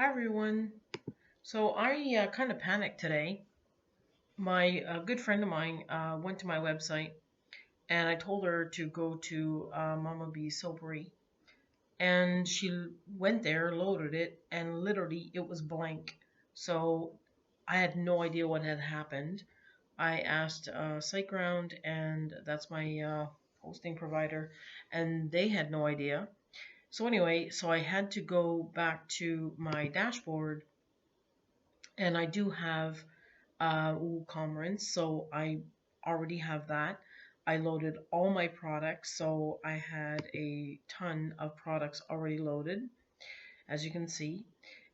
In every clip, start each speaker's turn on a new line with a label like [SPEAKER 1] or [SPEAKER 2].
[SPEAKER 1] Hi everyone. So I kind of panicked today. My good friend of mine went to my website and I told her to go to Mama B's Soapery. And she went there, loaded it, and literally it was blank. So I had no idea what had happened. I asked SiteGround, and that's my hosting provider, and they had no idea. So anyway, so I had to go back to my dashboard, and I do have WooCommerce, so I already have that. I loaded all my products, so I had a ton of products already loaded, as you can see.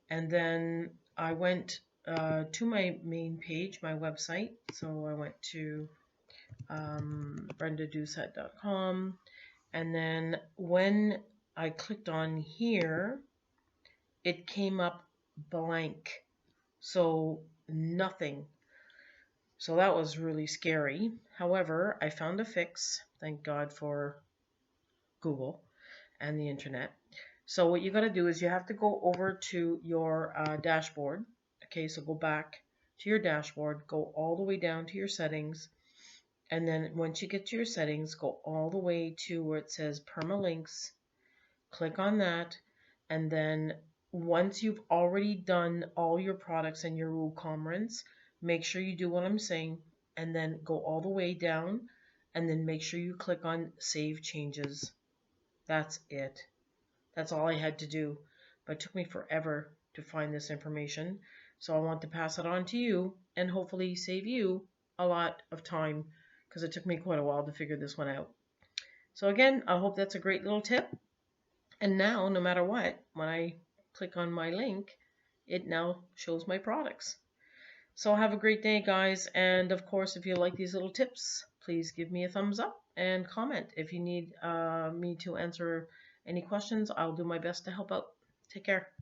[SPEAKER 1] And then I went to my main page, my website. So I went to brendadoucette.com, and then when I clicked on here, it came up blank. So nothing. So that was really scary. However, I found a fix. Thank God for Google and the internet. So what you got to do is you have to go over to your dashboard. Okay, so go back to your dashboard, go all the way down to your settings, and then once you get to your settings, go all the way to where it says permalinks. Click on that, and then once you've already done all your products in your WooCommerce, make sure you do what I'm saying, and then go all the way down, and then make sure you click on Save Changes. That's it. That's all I had to do, but it took me forever to find this information. So I want to pass it on to you and hopefully save you a lot of time because it took me quite a while to figure this one out. So again, I hope that's a great little tip. And now, no matter what, when I click on my link, it now shows my products. So have a great day, guys. And of course, if you like these little tips, please give me a thumbs up and comment. If you need me to answer any questions, I'll do my best to help out. Take care.